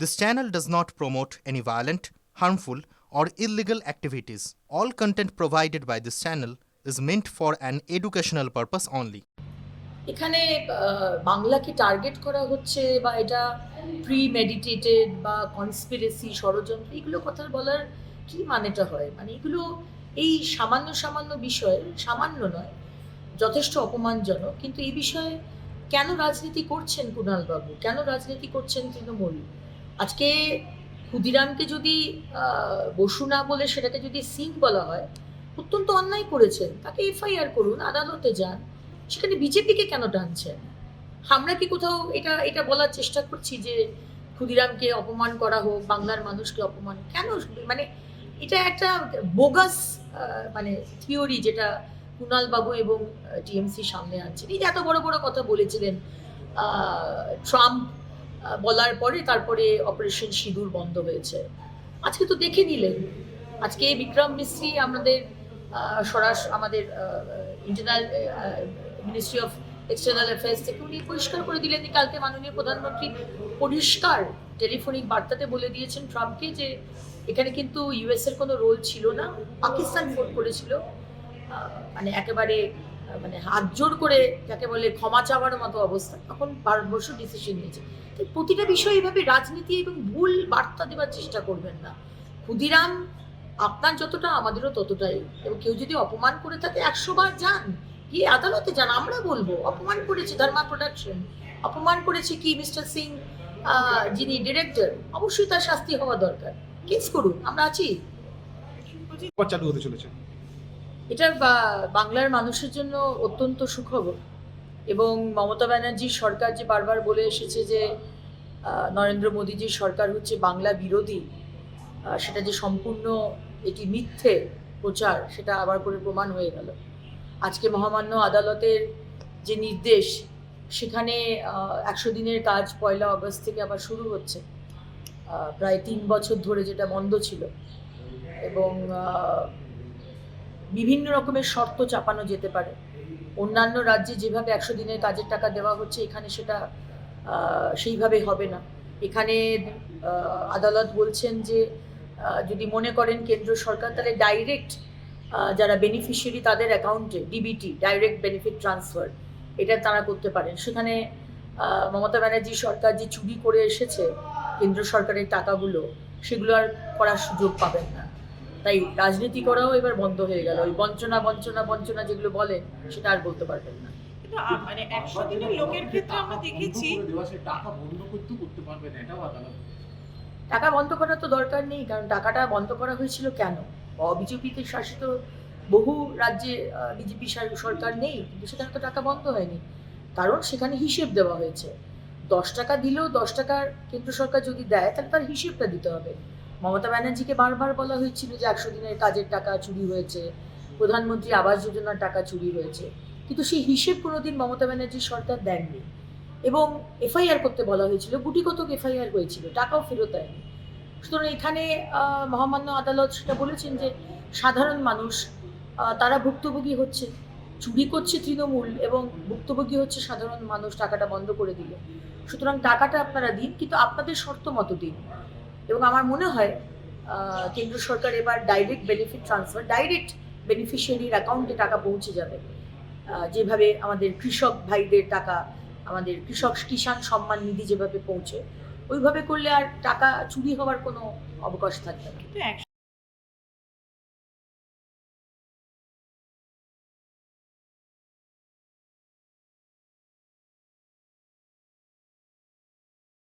This channel does not promote any violent, harmful, or illegal activities. All content provided by this channel is meant for an educational purpose only. এখানে বাংলাকে target করা হচ্ছে বা এটা premeditated বা conspiracy ষড়যন্ত্র এগুলো কথা বলার কি মানেটা হয়, মানে এগুলো এই সামান্য সামান্য বিষয়, সামান্য নয়, যথেষ্ট অপমানজনক। কিন্তু এই বিষয়ে কেন রাজনীতি করছেন কুণালবাবু, কেন রাজনীতি করছেন তৃণমূল? আজকে ক্ষুদিরামকে যদি বসু না বলে সেটাকে যদি সিং বলা হয়, অত্যন্ত অন্যায় করেছেন, তাকে এফআইআর করুন, আদালতে যান। সেখানে বিজেপিকে কেন টানছেন? আমরা কি কোথাও এটা এটা বলার চেষ্টা করছি যে ক্ষুদিরামকে অপমান করা হোক, বাংলার মানুষকে অপমান কেন? মানে এটা একটা বোগাস মানে থিওরি যেটা কুণাল বাবু এবং টিএমসি সামনে আনছেন। এই যে এত বড় বড় কথা বলেছিলেন ট্রাম্প বলার পরে, তারপরে অপারেশন সিঁদুর বন্ধ হয়েছে। আজকে তো দেখে নিলেন, আজকে বিক্রম মিস্ত্রি আমাদের আমাদের internal ministry of external affairs থেকে উনি পরিষ্কার করে দিলেন যে কালকে মাননীয় প্রধানমন্ত্রী পরিষ্কার টেলিফোনিক বার্তাতে বলে দিয়েছেন ট্রাম্পকে যে এখানে কিন্তু ইউএস এর কোনো রোল ছিল না, পাকিস্তান ফোন করেছিল। মানে একেবারে মানে হাত জোর করে যাকে বলে ক্ষমা চাওয়ার মতো অবস্থা, তখন ভারতবর্ষ ডিসিশন নিয়েছে। প্রতিটা বিষয় এইভাবে রাজনীতি এবং ভুল বার্তা দেওয়ার চেষ্টা করবেন না। ক্ষুদিরাম আপনার যতটা আমাদেরও ততটাই, এবং কেউ যদি অপমান করে থাকে 100 বার যান, গিয়ে আদালতে যান। আমরা বলবো অপমান করেছে ধর্মা প্রোডাকশন, অপমান করেছে কি মিস্টার সিং যিনি ডিরেক্টর, অবশ্যই তার শাস্তি হওয়া দরকার। কেস করুন, আমরা আছি। চালু হতে চলেছে, এটা বাংলার মানুষের জন্য অত্যন্ত সুখবর। এবং মমতা ব্যানার্জির সরকার যে বারবার বলে এসেছে যে নরেন্দ্র মোদীজির সরকার হচ্ছে বাংলা বিরোধী, সেটা যে সম্পূর্ণ এটি মিথ্যে প্রচার, সেটা আবার করে প্রমাণ হয়ে গেল। আজকে মহামান্য আদালতের যে নির্দেশ, সেখানে 100 দিনের কাজ 1 আগস্ট থেকে আবার শুরু হচ্ছে, প্রায় 3 বছর ধরে যেটা বন্ধ ছিল। এবং বিভিন্ন রকমের শর্ত চাপানো যেতে পারে। অন্যান্য রাজ্যে যেভাবে 100 দিনের কাজের টাকা দেওয়া হচ্ছে, এখানে সেটা সেইভাবে হবে না। এখানে আদালত বলছেন যে যদি মনে করেন কেন্দ্র সরকার, তাহলে ডাইরেক্ট যারা বেনিফিশিয়ারি তাদের অ্যাকাউন্টে ডিবিটি, ডাইরেক্ট বেনিফিট ট্রান্সফার, এটা তারা করতে পারেন। সেখানে মমতা ব্যানার্জি সরকার যে চুরি করে এসেছে কেন্দ্র সরকারের টাকাগুলো, সেগুলো আর করার সুযোগ পাবেন না। তাই রাজনীতি করাও এবার বন্ধ হয়ে গেল। ওই বঞ্চনা বঞ্চনা বঞ্চনা যেগুলো বলেন, সেটা আর বলতে পারবেন না। কিন্তু মানে 100 দিনের লোকের ক্ষেত্রে আমরা দেখেছি টাকা বন্ধ করতে পারবে না, এটাও আদালত। টাকা বন্ধ করার তো দরকার নেই, কারণ টাকাটা বন্ধ করা হয়েছিল কেন? বিজেপিতে শাসিত বহু রাজ্যে বিজেপি সরকার নেই, কিন্তু সেখানে তো টাকা বন্ধ হয়নি, কারণ সেখানে হিসেব দেওয়া হয়েছে। 10 টাকা দিলেও 10 টাকার কেন্দ্র সরকার যদি দেয়, তাহলে তার হিসেবটা দিতে হবে। মমতা ব্যানার্জিকে বারবার বলা হয়েছিল যে 100 দিনের কাজের টাকা চুরি হয়েছে, প্রধানমন্ত্রী আবাস যোজনার টাকা চুরি হয়েছে, কিন্তু সেই হিসেব কোনোদিন মমতা ব্যানার্জির সরকার দেননি। এবং এফআইআর করতে বলা হয়েছিল, গুটি কতক এফআইআর হয়েছিল, টাকাও ফেরত দেয়নি। সুতরাং এখানে মহামান্য আদালত সেটা বলেছেন যে সাধারণ মানুষ তারা ভুক্তভোগী হচ্ছে, চুরি করছে তৃণমূল এবং ভুক্তভোগী হচ্ছে সাধারণ মানুষ টাকাটা বন্ধ করে দিল। সুতরাং টাকাটা আপনারা দিন, কিন্তু আপনাদের শর্ত মতো দিন। এবং আমার মনে হয় কেন্দ্র সরকার এবার ডাইরেক্ট বেনিফিট ট্রান্সফার, ডাইরেক্ট বেনিফিশিয়ারির অ্যাকাউন্টে টাকা পৌঁছে যাবে। যেভাবে আমাদের কৃষক ভাইদের টাকা, আমাদের কৃষক কিষাণ সম্মান নিধি যেভাবে পৌঁছে, ওইভাবে করলে আর টাকা চুরি হওয়ার কোনো অবকাশ থাকবে না। কিন্তু